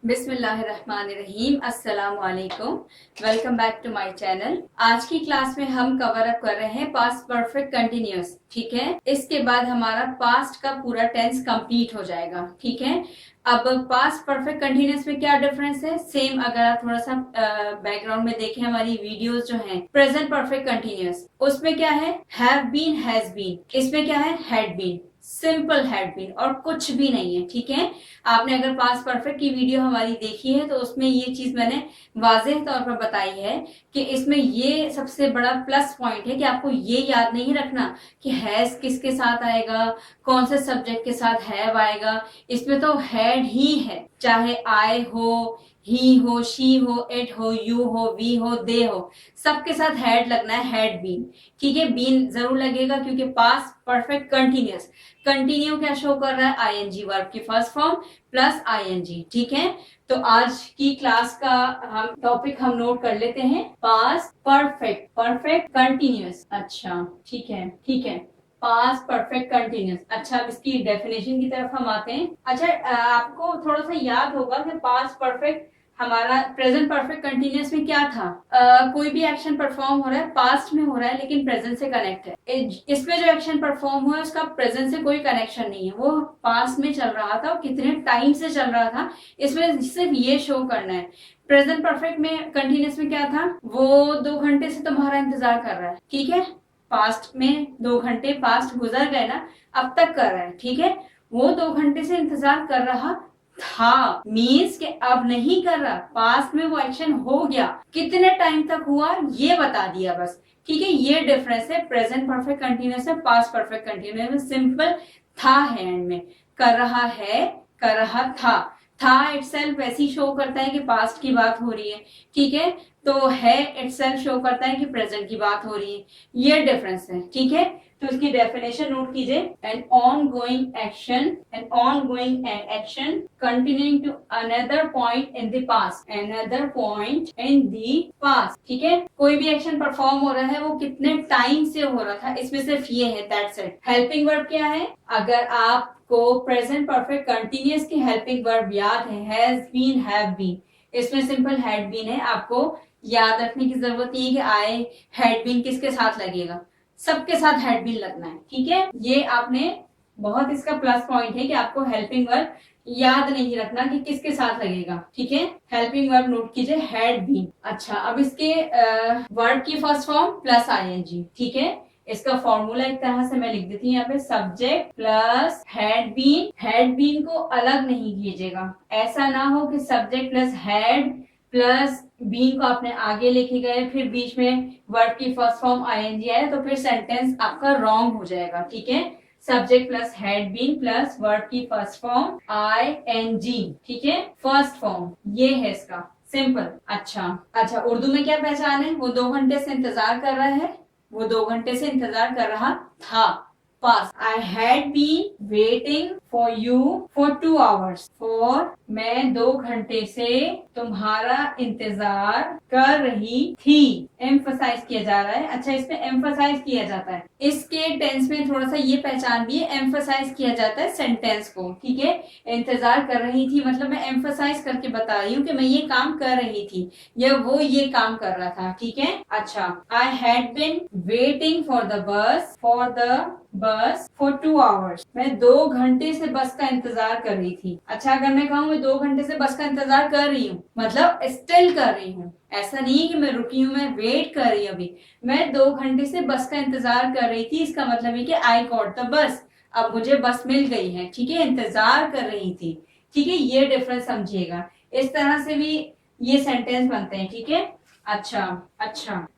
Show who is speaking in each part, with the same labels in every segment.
Speaker 1: बिस्मिल्लाहिर्रहमानिर्रहीम, अस्सलाम वालेकुम। Welcome back to my channel. आज की क्लास में हम कवर अप कर रहे हैं पास्ट परफेक्ट कंटिन्यूअस। ठीक है, इसके बाद हमारा पास्ट का पूरा टेंस कंप्लीट हो जाएगा। ठीक है, अब पास्ट परफेक्ट कंटिन्यूअस में क्या डिफरेंस है, सेम अगर आप थोड़ा सा बैकग्राउंड में देखें हमारी वीडियोस जो हैं प्रेजेंट परफेक्ट कंटिन्यूअस, उसमें क्या है हैव बीन, हैज बीन। इसमें क्या है had been, simple had been और कुछ भी नहीं है। ठीक है, आपने अगर पास्ट परफेक्ट की वीडियो हमारी देखी है तो उसमें ये चीज मैंने वाज़ेह तौर पर बताई है कि इसमें ये सबसे बड़ा प्लस पॉइंट है कि आपको ये याद नहीं रखना कि हैज किसके साथ आएगा, कौन से सब्जेक्ट के साथ हैव आएगा। इसमें तो हैड ही है, चाहे आई हो, ही हो, शी हो, इट हो, यू हो, वी हो, दे हो, सबके साथ हैड लगना है, हैड बीन। ठीक है, बीन जरूर लगेगा क्योंकि पास्ट परफेक्ट कंटिन्यूअस, कंटिन्यू क्या शो कर रहा है आईएनजी वर्ब की फर्स्ट फॉर्म प्लस आईएनजी। ठीक है, तो आज की क्लास का हम टॉपिक हम नोट कर लेते हैं पास्ट परफेक्ट परफेक्ट कंटिन्यूअस। अच्छा ठीक है, ठीक है, पास्ट परफेक्ट कंटिन्यूअस। अच्छा, अब इसकी डेफिनेशन की तरफ हम आते हैं। अच्छा, आपको थोड़ा सा याद होगा कि पास्ट परफेक्ट हमारा प्रेजेंट परफेक्ट कंटिन्यूअस में क्या था, कोई भी एक्शन परफॉर्म हो रहा है पास्ट में हो रहा है लेकिन प्रेजेंट से कनेक्ट है। इसमें जो एक्शन परफॉर्म हुआ है उसका प्रेजेंट से कोई कनेक्शन नहीं है, वो पास्ट में चल रहा था और कितने टाइम से चल रहा था, इसमें सिर्फ ये शो करना है। प्रेजेंट परफेक्ट में कंटिन्यूअस में क्या था, वो 2 घंटे से तुम्हारा इंतजार कर रहा है। ठीक है, पास्ट में 2 घंटे पास्ट गुजर गए ना, अब तक कर रहा है। ठीक है, वो 2 घंटे से इंतजार कर रहा था मीन्स के अब नहीं कर रहा, पास्ट में वो एक्शन हो गया, कितने टाइम तक हुआ ये बता दिया बस। ठीक है, ये डिफरेंस है प्रेजेंट परफेक्ट कंटिन्यूअस में पास्ट परफेक्ट कंटिन्यूअस में। सिंपल था है एंड में, कर रहा है, कर रहा था इटसेल्फ वैसे ही शो करता है कि पास्ट की बात हो रही है। ठीक है, तो है इटसेल्फ शो करता है कि प्रेजेंट की बात हो रही है, ये डिफरेंस है। ठीक है, तो इसकी डेफिनेशन नोट कीजिए, an ongoing action, an ongoing action continuing to another point in the past, another point in the past. ठीक है, कोई भी एक्शन परफॉर्म हो रहा है वो कितने टाइम से हो रहा था, इसमें सिर्फ ये है, दैट्स इट। हेल्पिंग वर्ब क्या है, अगर आपको प्रेजेंट परफेक्ट कंटिन्यूअस की हेल्पिंग वर्ब याद है हैज बीन, हैव बीन, इसमें सिंपल हैड बीन है। आपको याद रखने की जरूरत नहीं है कि आई हैड बीन किसके साथ लगेगा, सबके साथ हैड बीन लगना है। ठीक है, ये आपने बहुत इसका प्लस पॉइंट है कि आपको हेल्पिंग वर्ब याद नहीं रखना कि किसके साथ लगेगा। ठीक है, हेल्पिंग वर्ब नोट कीजिए हैड बीन। अच्छा, अब इसके वर्ब की फर्स्ट फॉर्म प्लस आईएनजी। ठीक है, इसका फॉर्मूला एक तरह से मैं लिख देती हूँ यहाँ पे, subject plus had been. Had been को अलग नहीं कीजिएगा, ऐसा ना हो कि subject plus had plus been को आपने आगे लेके गए फिर बीच में वर्ड की फर्स्ट फॉर्म आईएनजी आया तो फिर सेंटेंस आपका रॉन्ग हो जाएगा। ठीक है, subject plus had been plus verb की फर्स्ट फॉर्म आईएनजी। ठीक है, फर्स्ट फॉर्म ये है इसका, सिंपल। अच्छा, उर्दू में क्या पहचान है, वो 2 घंटे से इंतजार कर रहा है, वो 2 घंटे से इंतजार कर रहा था, पास। I had been waiting for you for 2 hours, for मैं 2 घंटे से तुम्हारा इंतजार कर रही थी। एम्फसाइज किया जा रहा है। अच्छा, इसमें एम्फसाइज किया जाता है, इसके टेंस में थोड़ा सा ये पहचान भी है, एम्फसाइज किया जाता है सेंटेंस को। ठीक है, इंतजार कर रही थी मतलब मैं एम्फसाइज करके बता रही हूँ कि मैं ये काम कर रही थी या वो ये काम कर रहा था। ठीक है, अच्छा, I had been waiting for the bus for 2 hours, मैं 2 घंटे से बस का इंतजार कर रही थी। अच्छा, अगर मैं कहूँ मैं 2 घंटे से बस का इंतजार कर रही हूँ मतलब स्टिल कर रही हूँ, ऐसा नहीं है कि मैं रुकी हूँ, मैं वेट कर रही हूँ, अभी मैं 2 घंटे से बस का इंतजार कर रही थी, इसका मतलब है कि आई गॉट द बस, अब मुझे बस मिल गई है। ठीक है, इंतजार कर रही थी। ठीक है, ये डिफरेंस समझिएगा, इस तरह से भी ये सेंटेंस बनते हैं। ठीक है, अच्छा,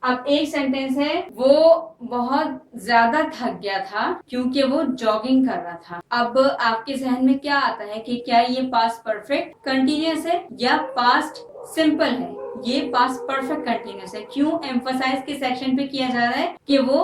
Speaker 1: अब एक सेंटेंस है, वो बहुत ज्यादा थक गया था क्योंकि वो जॉगिंग कर रहा था। अब आपके जहन में क्या आता है कि क्या ये पास्ट परफेक्ट कंटिन्यूअस है या पास्ट सिंपल है। ये पास्ट परफेक्ट कंटिन्यूअस है। क्यों एम्फसाइज के सेक्शन पे किया जा रहा है कि वो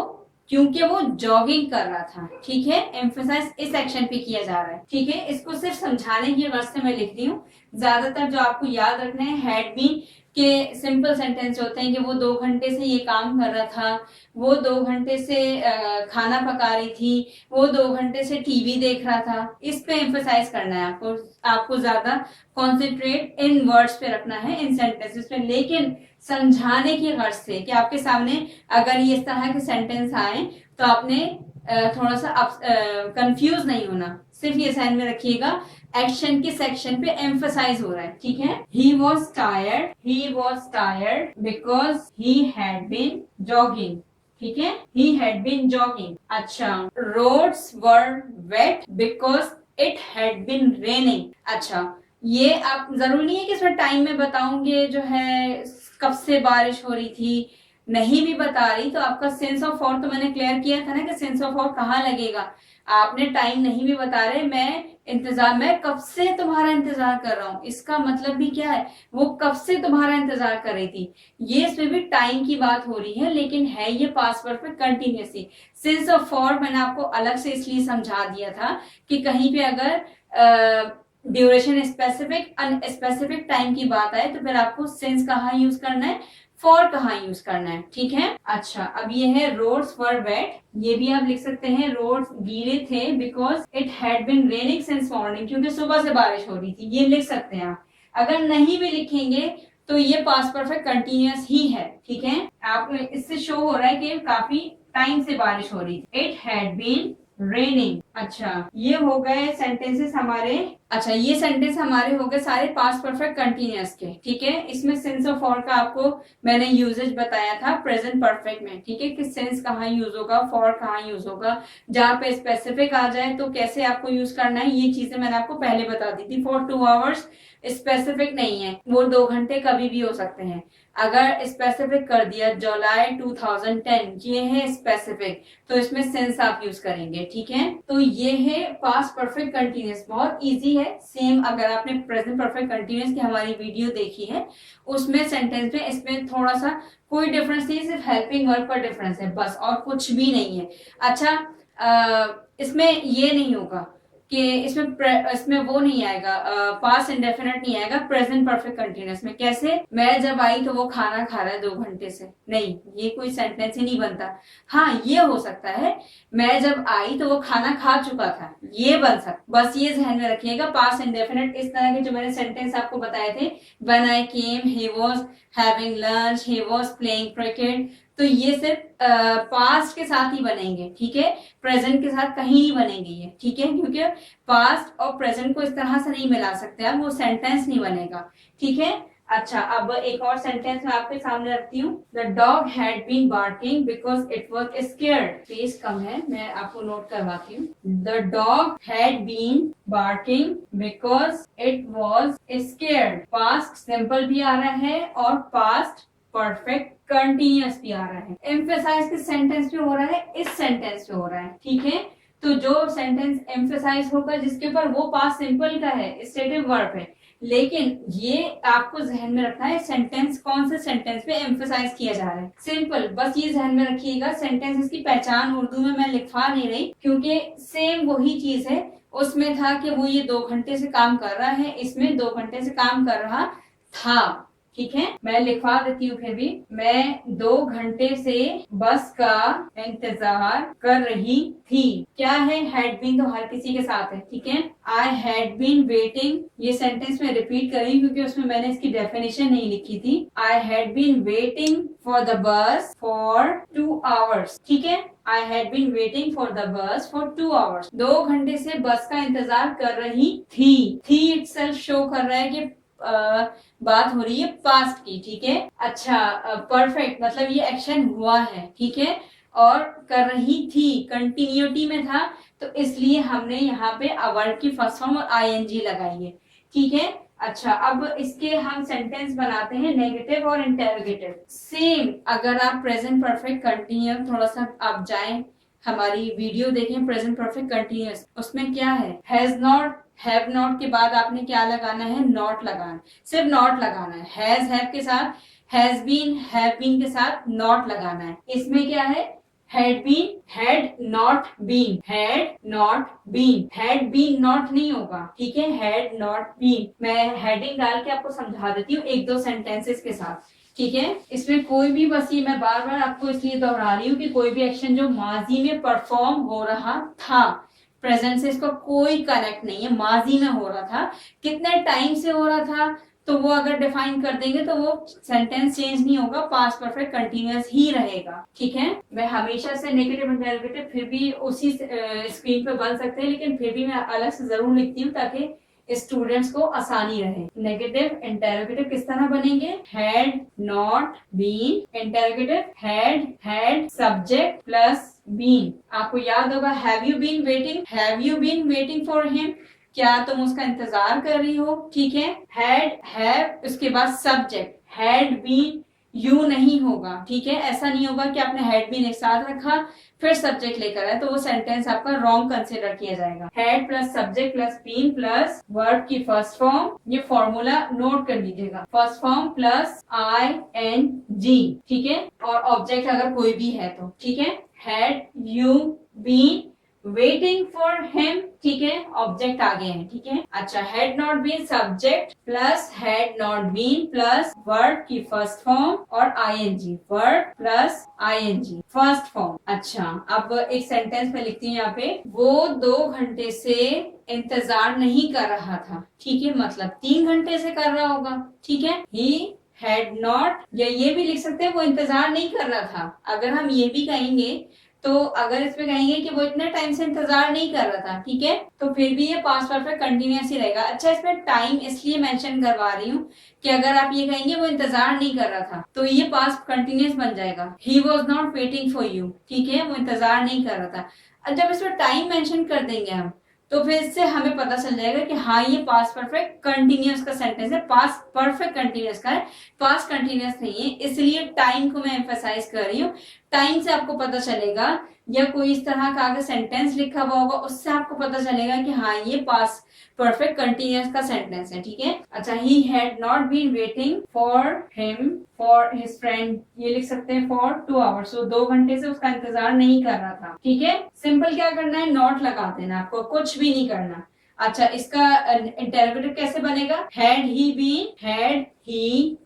Speaker 1: क्योंकि वो जॉगिंग कर रहा था। ठीक है, एम्फेसाइज इस एक्शन पे किया जा रहा है। ठीक है, इसको सिर्फ समझाने की गर्ज से मैं लिख दी हूँ। ज्यादातर जो आपको याद रखना है हैड बीन के सिंपल सेंटेंस होते हैं कि वो 2 घंटे से ये काम कर रहा था, वो 2 घंटे से खाना पका रही थी, वो 2 घंटे से टीवी देख रहा था। इस पे एम्फेसाइज करना है आपको ज्यादा कॉन्सेंट्रेट इन वर्ड्स पे रखना है, इन सेंटेंसेस पे, लेकिन समझाने की गर्ज से कि आपके सामने अगर ये इस तरह के सेंटेंस आए तो आपने थोड़ा सा कंफ्यूज नहीं होना। सिर्फ ये ध्यान में रखिएगा एक्शन के सेक्शन पे एम्फसाइज हो रहा है। ठीक है, he was tired because he had been jogging. ठीक है, ही हैड बीन जॉगिंग। अच्छा, roads were wet because it had been raining. अच्छा, ये आप जरूरी नहीं है कि इसमें टाइम में बताऊंगे जो है कब से बारिश हो रही थी, नहीं भी बता रही तो आपका सेंस ऑफ और तो मैंने क्लियर किया था ना कि सेंस ऑफ और कहाँ लगेगा। आपने टाइम नहीं भी बता रहे, मैं कब से तुम्हारा इंतजार कर रहा हूँ, इसका मतलब भी क्या है, वो कब से तुम्हारा इंतजार कर रही थी। ये इसमें भी टाइम की बात हो रही है, लेकिन है ये past perfect continuously. Sense of for मैंने आपको अलग से इसलिए समझा दिया था कि कहीं पे अगर ड्यूरेशन स्पेसिफिक अनस्पेसिफिक टाइम की बात आए तो फिर आपको सिंस कहाँ यूज करना है, फॉर कहाँ यूज करना है। ठीक है, अच्छा, अब ये है रोड्स वर वेट, ये भी आप लिख सकते हैं रोड्स गीले थे because it had been raining since morning, क्योंकि सुबह से बारिश हो रही थी। ये लिख सकते हैं आप। अगर नहीं भी लिखेंगे तो ये पास्ट परफेक्ट कंटिन्यूअस ही है। ठीक है, आप इससे शो हो रहा है कि काफी टाइम से बारिश हो रही थी। It had been raining. अच्छा, ये हो गए सेंटेंसेस हमारे। अच्छा, ये सेंटेंस हमारे हो गए सारे पास्ट परफेक्ट कंटिन्यूअस के। ठीक है, इसमें सेंस ऑफ फॉर का आपको मैंने यूजेज बताया था प्रेजेंट परफेक्ट में। ठीक है, कि सेंस कहाँ यूज होगा, फॉर कहाँ यूज होगा, जहां पे स्पेसिफिक आ जाए तो कैसे आपको यूज करना है, ये चीजें मैंने आपको पहले बता दी थी। फॉर 2 आवर्स स्पेसिफिक नहीं है, वो 2 घंटे कभी भी हो सकते हैं। अगर स्पेसिफिक कर दिया जुलाई 2010, ये है स्पेसिफिक, तो इसमें सेंस आप यूज करेंगे। ठीक है, तो ये है पास्ट परफेक्ट कंटिन्यूअस, बहुत इजी है। सेम अगर आपने प्रेजेंट परफेक्ट कंटिन्यूअस की हमारी वीडियो देखी है उसमें सेंटेंस में इसमें थोड़ा सा कोई डिफरेंस नहीं, सिर्फ हेल्पिंग वर्ब का डिफरेंस है बस, और कुछ भी नहीं है। अच्छा, इसमें ये नहीं होगा कि इसमें वो नहीं आएगा, पास्ट इंडेफिनिट नहीं आएगा प्रेजेंट परफेक्ट कंटिन्यूअस में। कैसे, मैं जब आई तो वो खाना खा रहा है 2 घंटे से, नहीं, ये कोई सेंटेंस ही नहीं बनता। हाँ, ये हो सकता है मैं जब आई तो वो खाना खा चुका था, ये बन सकता। बस ये ध्यान में रखिएगा, पास्ट इंडेफिनिट इस तरह के जो मैंने सेंटेंस आपको बताए थे, when I came, he was having lunch, he was playing cricket, तो ये सिर्फ पास्ट के साथ ही बनेंगे। ठीक है, प्रेजेंट के साथ कहीं नहीं बनेंगे ये। ठीक है, क्योंकि पास्ट और प्रेजेंट को इस तरह से नहीं मिला सकते आप, वो सेंटेंस नहीं बनेगा। ठीक है, अच्छा, अब एक और सेंटेंस मैं आपके सामने रखती हूँ। The dog had been barking because it was scared. Space कम है, मैं आपको नोट करवाती हूँ। The dog had been barking because it was scared. Past simple भी आ रहा है और पास्ट परफेक्ट कंटिन्यूअस भी आ रहा है। एम्फेसाइज किस सेंटेंस पे हो रहा है, इस सेंटेंस पे हो रहा है। ठीक है, तो जो सेंटेंस एम्फेसाइज होगा जिसके ऊपर, वो पास्ट सिंपल का है, स्टेटिव वर्ब है, लेकिन ये आपको जहन में रखना है सेंटेंस कौन से सेंटेंस पे एम्फेसाइज किया जा रहा है। सिंपल, बस ये जहन में रखिएगा। सेंटेंस इसकी पहचान उर्दू में मैं लिखवा नहीं रही, क्योंकि सेम वही चीज है। उसमें था कि वो ये 2 घंटे से काम कर रहा है, इसमें 2 घंटे से काम कर रहा था। ठीक है, मैं लिखवा देती हूँ फिर भी। मैं 2 घंटे से बस का इंतजार कर रही थी। क्या है, हैड बीन तो हर किसी के साथ है। ठीक है, आई हैड बीन वेटिंग, ये सेंटेंस में रिपीट करी क्योंकि उसमें मैंने इसकी डेफिनेशन नहीं लिखी थी। I had been waiting for the bus for 2 hours. ठीक है, I had been waiting for the bus for 2 hours. 2 घंटे से बस का इंतजार कर रही थी इटसेल्फ शो कर रहा है कि बात हो रही है पास्ट की। ठीक है, अच्छा, परफेक्ट मतलब ये एक्शन हुआ है। ठीक है, और कर रही थी कंटिन्यूटी में था, तो इसलिए हमने यहाँ पे वर्ब की फर्स्ट फॉर्म और आईएनजी लगाई है। ठीक है, अच्छा, अब इसके हम सेंटेंस बनाते हैं नेगेटिव और इंटेरोगेटिव। सेम, अगर आप प्रेजेंट परफेक्ट कंटिन्यूअस थोड़ा सा आप जाएं, हमारी वीडियो देखें प्रेजेंट परफेक्ट कंटिन्यूअस, उसमें क्या है, हैज नॉट, हैव नॉट के बाद आपने क्या लगाना है, नॉट लगाना, सिर्फ नॉट लगाना है। हैज हैव के साथ, हैज बीन हैव बीन के साथ नॉट लगाना है। इसमें क्या है, had been, had not been, had not been, had been not नहीं होगा, ठीक है, हैड नॉट बीन। मैं हेडिंग डाल के आपको समझा देती हूँ एक दो सेंटेंसेस के साथ, ठीक है। इसमें कोई भी, बस ये मैं बार बार आपको इसलिए दोहरा रही हूँ कि कोई भी एक्शन जो माजी में परफॉर्म हो रहा था, प्रेजेंट से इसका कोई कनेक्ट नहीं है, माजी में हो रहा था, कितने टाइम से हो रहा था, तो वो अगर डिफाइन कर देंगे तो वो सेंटेंस चेंज नहीं होगा, पास्ट परफेक्ट कंटिन्यूअस ही रहेगा, ठीक है। मैं हमेशा से नेगेटिव इंटरोगेटिव फिर भी उसी स्क्रीन पे बन सकते हैं, लेकिन फिर भी मैं अलग से जरूर लिखती हूँ ताकि स्टूडेंट्स को आसानी रहे। नेगेटिव इंटरोगेटिव किस तरह बनेंगे, had not been, interrogative had subject plus been. आपको याद होगा have you been waiting, have you been waiting for him, क्या तुम उसका इंतजार कर रही हो, ठीक है। हैड, हैव, उसके बाद सब्जेक्ट, हैड बीन, यू नहीं होगा, ठीक है। ऐसा नहीं होगा कि आपने हैड बीन एक साथ रखा फिर सब्जेक्ट लेकर आए, तो वो सेंटेंस आपका रॉन्ग कंसिडर किया जाएगा। Had plus subject plus been plus verb की फर्स्ट फॉर्म, ये फॉर्मूला नोट कर लीजिएगा, फर्स्ट फॉर्म प्लस ING, ठीक है, और ऑब्जेक्ट अगर कोई भी है तो, ठीक है। Had you been waiting for him, ठीक है, ऑब्जेक्ट आ गए हैं, ठीक है। अच्छा, had not been subject plus had not been plus verb की फर्स्ट फॉर्म और ING, verb plus ING first form. अच्छा, अब एक सेंटेंस में लिखती हूँ यहाँ पे, वो 2 घंटे से इंतजार नहीं कर रहा था, ठीक है, मतलब 3 घंटे से कर रहा होगा, ठीक है। ही हैड नॉट, या ये भी लिख सकते हैं वो इंतजार नहीं कर रहा था। अगर हम ये भी कहेंगे तो अगर इसमें कहेंगे कि वो इतने टाइम से इंतजार नहीं कर रहा था, ठीक है, तो फिर भी ये पास्ट परफेक्ट कंटिन्यूअस ही रहेगा। अच्छा, इसमें टाइम इसलिए मेंशन करवा रही हूँ कि अगर आप ये कहेंगे वो इंतजार नहीं कर रहा था तो ये पास्ट कंटिन्यूअस बन जाएगा, he was not waiting for you, ठीक है, वो इंतजार नहीं कर रहा था। जब इसमें टाइम मेंशन कर देंगे हम तो फिर इससे हमें पता चल जाएगा कि हाँ ये पास्ट परफेक्ट कंटिन्यूअस का सेंटेंस है, पास्ट परफेक्ट कंटिन्यूअस का है, पास्ट कंटिन्यूअस नहीं है, इसलिए टाइम को मैं एम्फसाइज कर रही हूँ। टाइम से आपको पता चलेगा, या कोई इस तरह का अगर सेंटेंस लिखा हुआ होगा उससे आपको पता चलेगा कि हाँ ये पास्ट परफेक्ट कंटिन्यूअस का सेंटेंस है, ठीक है। अच्छा, he had not been waiting for him for his friend, ये लिख सकते हैं फॉर 2 आवर्स, वो 2 घंटे से उसका इंतजार नहीं कर रहा था, ठीक है। सिंपल क्या करना है, नॉट लगा देना, आपको कुछ भी नहीं करना। अच्छा, इसका इंटरोगेटिव कैसे बनेगा, had he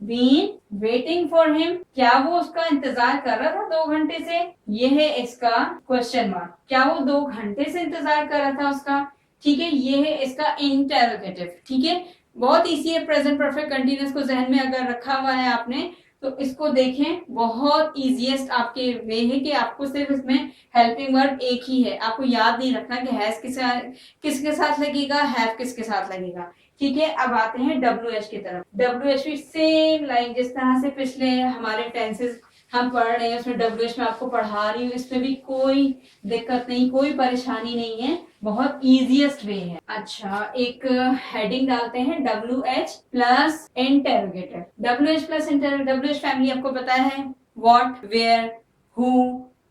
Speaker 1: been waiting for him, क्या वो उसका इंतजार कर रहा था 2 घंटे से, ये है इसका क्वेश्चन मार्क, क्या वो 2 घंटे से इंतजार कर रहा था उसका, ठीक है, ये है इसका इंटरोगेटिव, ठीक है। बहुत इजी है, प्रेजेंट परफेक्ट कंटिन्यूअस को जहन में अगर रखा हुआ है आपने तो इसको देखें, बहुत इजीएस्ट आपके वे है कि आपको सिर्फ इसमें हेल्पिंग वर्ब एक ही है, आपको याद नहीं रखना कि हैज किसके साथ लगेगा, हैव किसके साथ लगेगा, ठीक है। अब आते हैं WH की तरफ। WH भी सेम लाइन, जिस तरह से पिछले हमारे टेंसेस हम पढ़ रहे हैं उसमें WH में आपको पढ़ा रही हूँ, इसमें भी कोई दिक्कत नहीं, कोई परेशानी नहीं है, बहुत इजीएस्ट वे है। अच्छा, एक हेडिंग डालते हैं WH plus interrogative. WH plus interrogative, WH family आपको पता है, what, where, who,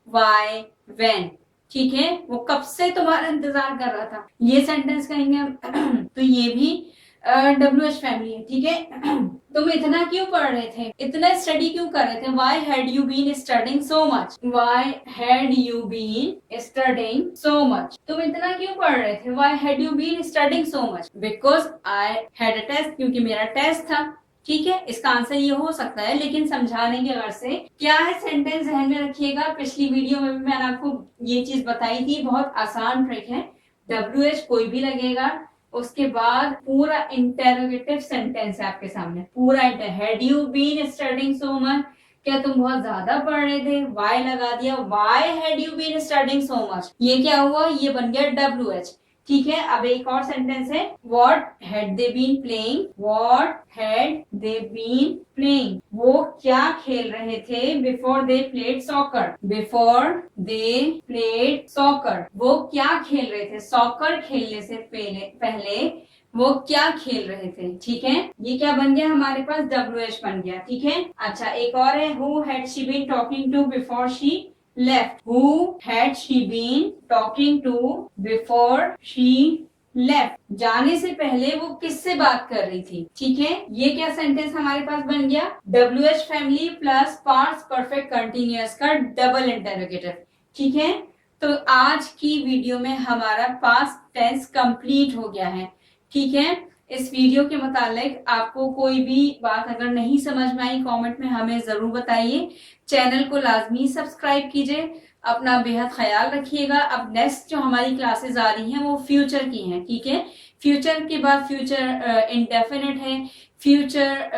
Speaker 1: why, when, ठीक है, वो कब से तुम्हारा इंतजार कर रहा था, ये सेंटेंस कहेंगे हम तो ये भी WH फैमिली है, ठीक है। तुम इतना क्यों पढ़ रहे थे, इतना स्टडी क्यों कर रहे थे, why had you been studying so much, why had you been studying so much, तुम इतना क्यों पढ़ रहे थे, why had you been studying so much, because I had a test, क्योंकि मेरा टेस्ट था, ठीक है। इसका आंसर ये हो सकता है, लेकिन समझाने के घर से क्या है सेंटेंस ध्यान में रखिएगा, पिछली वीडियो में भी मैंने आपको ये चीज बताई थी, बहुत आसान ट्रिक है। WH कोई भी लगेगा, उसके बाद पूरा इंटरोगेटिव सेंटेंस है आपके सामने, पूरा had you been studying so much, क्या तुम बहुत ज्यादा पढ़ रहे थे, वाई लगा दिया, why had you been studying so much, ये क्या हुआ, ये बन गया WH, ठीक है। अब एक और सेंटेंस है, what had they been playing, what had they been playing, वो क्या खेल रहे थे, before they played soccer, before they played soccer, वो क्या खेल रहे थे, सॉकर खेलने से पहले वो क्या खेल रहे थे, ठीक है। ये क्या बन गया हमारे पास, WH बन गया, ठीक है। अच्छा, एक और है, who had she been talking to before she left, who had she been talking to before she left, जाने से पहले वो किससे बात कर रही थी, ठीक है। ये क्या सेंटेंस हमारे पास बन गया, WH family plus past perfect continuous का डबल इंटरोगेटिव, ठीक है। तो आज की वीडियो में हमारा पास्ट टेंस कंप्लीट हो गया है। ठीक है, इस वीडियो के मुतालिक आपको कोई भी बात अगर नहीं समझ में आई, कमेंट में हमें जरूर बताइए। चैनल को लाजमी सब्सक्राइब कीजिए। अपना बेहद ख्याल रखिएगा। अब नेक्स्ट जो हमारी क्लासेस आ रही हैं वो फ्यूचर की हैं। ठीक है, फ्यूचर के बाद फ्यूचर इंडेफिनिट है, फ्यूचर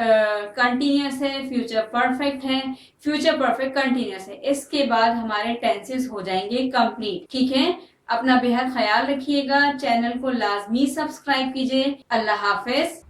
Speaker 1: कंटिन्यूअस है, फ्यूचर परफेक्ट है, फ्यूचर परफेक्ट कंटिन्यूअस है। इसके बाद हमारे टेंसेस हो जाएंगे कंप्लीट। ठीक है, अपना बेहद ख्याल रखिएगा। चैनल को लाजमी सब्सक्राइब कीजिए। अल्लाह हाफिज।